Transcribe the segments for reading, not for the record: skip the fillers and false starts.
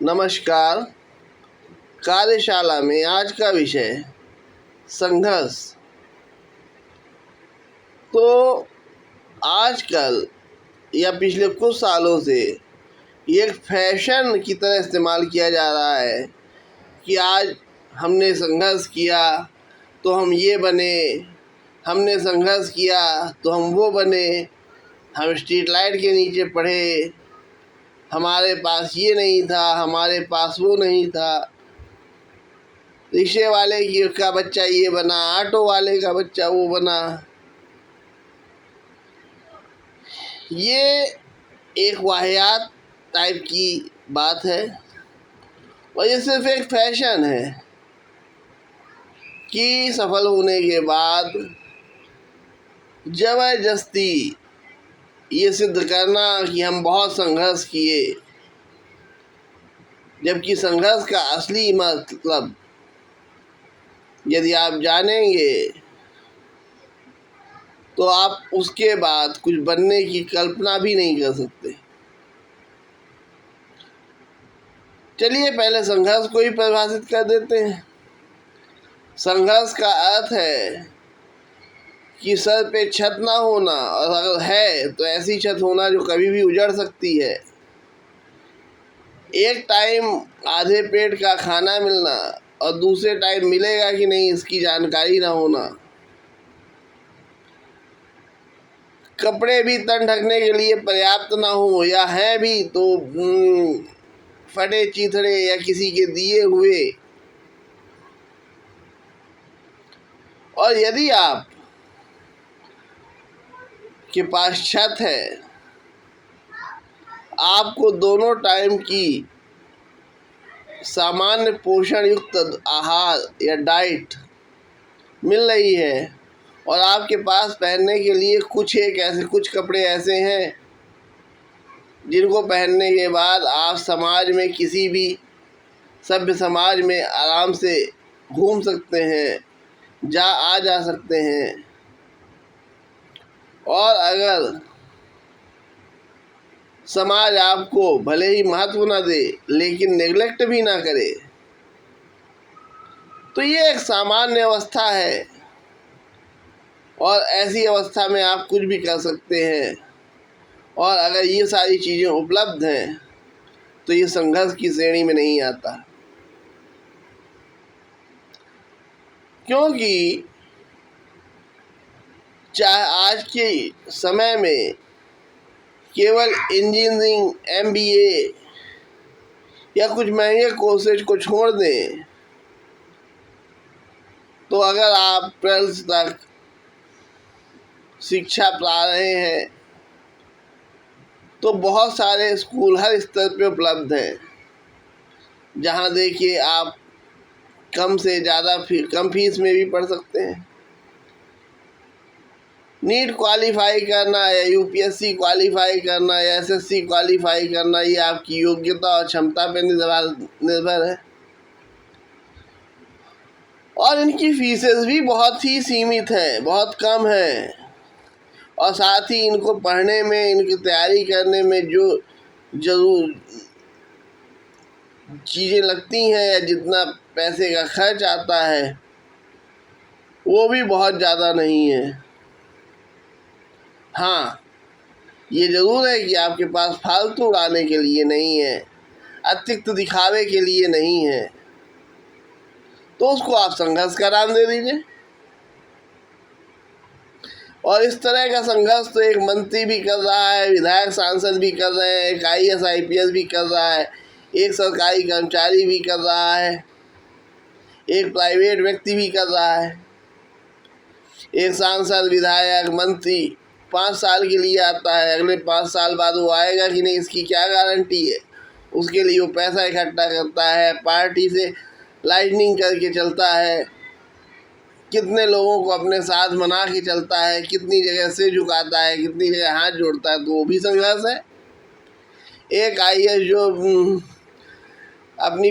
नमस्कार। कार्यशाला में आज का विषय संघर्ष। तो आजकल या पिछले कुछ सालों से ये एक फैशन की तरह इस्तेमाल किया जा रहा है कि आज हमने संघर्ष किया तो हम ये बने, हमने संघर्ष किया तो हम वो बने, हम स्ट्रीट लाइट के नीचे पढ़े, हमारे पास ये नहीं था, हमारे पास वो नहीं था, रिक्शे वाले का बच्चा ये बना, ऑटो वाले का बच्चा वो बना। ये एक वाहियात टाइप की बात है और ये सिर्फ एक फैशन है कि सफल होने के बाद ज़बरदस्ती ये सिद्ध करना कि हम बहुत संघर्ष किए, जबकि संघर्ष का असली मतलब यदि आप जानेंगे तो आप उसके बाद कुछ बनने की कल्पना भी नहीं कर सकते। चलिए पहले संघर्ष को ही परिभाषित कर देते हैं। संघर्ष का अर्थ है कि सर पे छत ना होना, और अगर है तो ऐसी छत होना जो कभी भी उजड़ सकती है। एक टाइम आधे पेट का खाना मिलना और दूसरे टाइम मिलेगा कि नहीं इसकी जानकारी ना होना। कपड़े भी तन ढकने के लिए पर्याप्त ना हो, या हैं भी तो फटे चीथड़े या किसी के दिए हुए। और यदि आप के पास छत है, आपको दोनों टाइम की सामान्य पोषण युक्त आहार या डाइट मिल रही है, और आपके पास पहनने के लिए कुछ कपड़े ऐसे हैं जिनको पहनने के बाद आप समाज में किसी भी सभ्य समाज में आराम से घूम सकते हैं, जा सकते हैं। और अगर समाज आपको भले ही महत्व ना दे लेकिन नेग्लेक्ट भी ना करे, तो ये एक सामान्य अवस्था है और ऐसी अवस्था में आप कुछ भी कर सकते हैं। और अगर ये सारी चीज़ें उपलब्ध हैं तो ये संघर्ष की श्रेणी में नहीं आता, क्योंकि चाहे आज के समय में केवल इंजीनियरिंग, MBA या कुछ महंगे कोर्सेज को छोड़ दें, तो अगर आप 12th तक शिक्षा पा रहे हैं तो बहुत सारे स्कूल हर स्तर पे उपलब्ध हैं, जहां देखिए आप कम से ज़्यादा कम फीस में भी पढ़ सकते हैं। नीट क्वालिफाई करना या UPSC क्वालिफाई करना या SSC क्वालिफाई करना, ये आपकी योग्यता और क्षमता पर निर्भर है। और इनकी फीसेस भी बहुत ही सीमित हैं, बहुत कम हैं। और साथ ही इनको पढ़ने में, इनकी तैयारी करने में जो जरूर चीज़ें लगती हैं या जितना पैसे का खर्च आता है वो भी बहुत ज़्यादा नहीं है। हाँ, ये ज़रूर है कि आपके पास फालतू उड़ाने के लिए नहीं है, अतिरिक्त दिखावे के लिए नहीं है, तो उसको आप संघर्ष का नाम दे दीजिए। और इस तरह का संघर्ष तो एक मंत्री भी कर रहा है, विधायक सांसद भी कर रहे हैं, एक IAS IPS भी कर रहा है, एक सरकारी कर्मचारी भी कर रहा है, एक प्राइवेट व्यक्ति भी कर रहा है। एक सांसद, विधायक, मंत्री 5 साल के लिए आता है, अगले 5 साल बाद वो आएगा कि नहीं इसकी क्या गारंटी है। उसके लिए वो पैसा इकट्ठा करता है, पार्टी से लाइजनिंग करके चलता है, कितने लोगों को अपने साथ मना के चलता है, कितनी जगह से झुकाता है, कितनी जगह हाथ जोड़ता है, तो वो भी संघर्ष है। एक IAS जो अपनी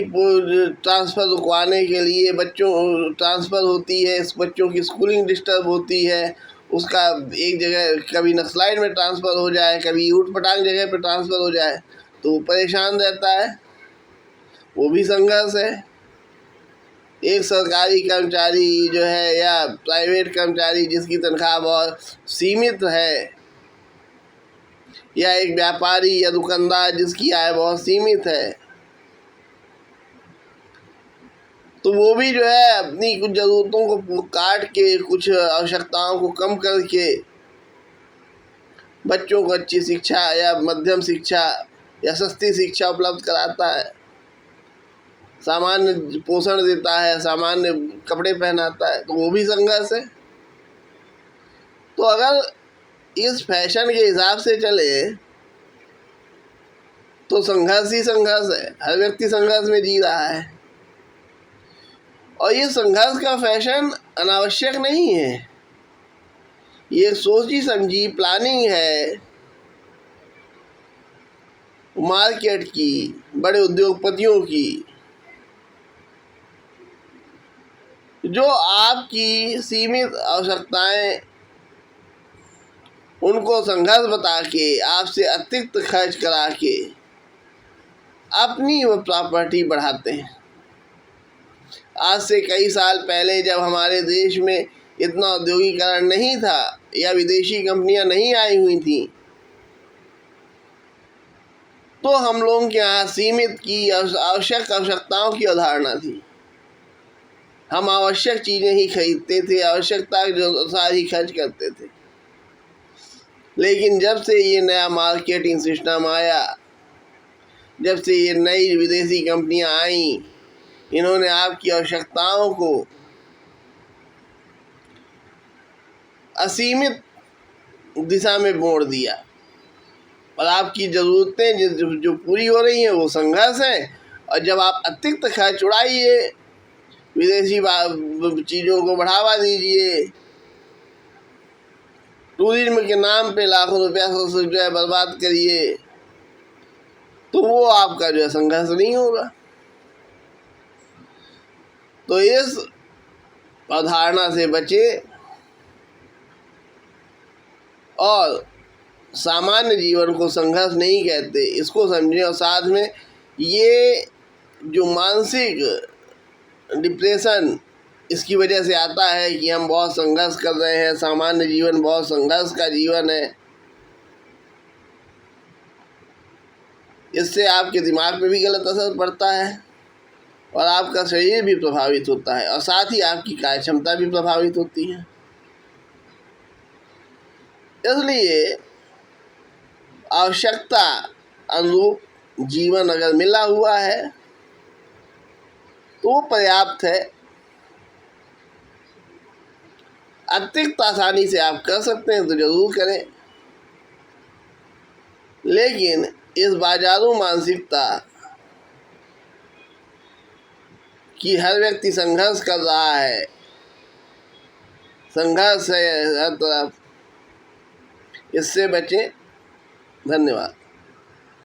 ट्रांसफ़र रुकवाने के लिए बच्चों ट्रांसफ़र होती है, बच्चों की स्कूलिंग डिस्टर्ब होती है, उसका एक जगह कभी नक्सलाइट में ट्रांसफ़र हो जाए, कभी ऊट पटांग जगह पे ट्रांसफ़र हो जाए, तो वो परेशान रहता है। वो भी संघर्ष है। एक सरकारी कर्मचारी जो है या प्राइवेट कर्मचारी जिसकी तनख्वाह बहुत सीमित है, या एक व्यापारी या दुकानदार जिसकी आय बहुत सीमित है, तो वो भी जो है अपनी कुछ ज़रूरतों को काट के, कुछ आवश्यकताओं को कम करके बच्चों को अच्छी शिक्षा या मध्यम शिक्षा या सस्ती शिक्षा उपलब्ध कराता है, सामान्य पोषण देता है, सामान्य कपड़े पहनाता है, तो वो भी संघर्ष है। तो अगर इस फैशन के हिसाब से चले तो संघर्ष ही संघर्ष है, हर व्यक्ति संघर्ष में जी रहा है। और ये संघर्ष का फैशन अनावश्यक नहीं है, ये सोची समझी प्लानिंग है मार्केट की, बड़े उद्योगपतियों की, जो आपकी सीमित आवश्यकताएं उनको संघर्ष बता के, आपसे अतिरिक्त खर्च करा के अपनी वो प्रॉपर्टी बढ़ाते हैं। आज से कई साल पहले जब हमारे देश में इतना औद्योगिकरण नहीं था या विदेशी कंपनियां नहीं आई हुई थी, तो हम लोगों के यहाँ सीमित की आवश्यकताओं की अवधारणा थी। हम आवश्यक चीज़ें ही खरीदते थे, आवश्यकता के अनुसार ही खर्च करते थे। लेकिन जब से ये नया मार्केटिंग सिस्टम आया, जब से ये नई विदेशी कंपनियां आईं, इन्होंने आपकी आवश्यकताओं को असीमित दिशा में मोड़ दिया और आपकी ज़रूरतें जो पूरी हो रही हैं वो संघर्ष है। और जब आप अतिरिक्त खर्च उड़ाइए, विदेशी चीज़ों को बढ़ावा दीजिए, टूरिज्म के नाम पे लाखों रुपया जो है बर्बाद करिए, तो वो आपका जो है संघर्ष नहीं होगा। तो इस अवधारणा से बचे और सामान्य जीवन को संघर्ष नहीं कहते, इसको समझें। और साथ में ये जो मानसिक डिप्रेशन इसकी वजह से आता है कि हम बहुत संघर्ष कर रहे हैं, सामान्य जीवन बहुत संघर्ष का जीवन है, इससे आपके दिमाग पे भी गलत असर पड़ता है और आपका शरीर भी प्रभावित होता है और साथ ही आपकी कार्य क्षमता भी प्रभावित होती है। इसलिए आवश्यकता अनुरूप जीवन अगर मिला हुआ है तो वो पर्याप्त है। अतिरिक्त आसानी से आप कर सकते हैं तो जरूर करें, लेकिन इस बाजारू मानसिकता कि हर व्यक्ति संघर्ष कर रहा है, संघर्ष है हर तरफ, इससे बचें। धन्यवाद।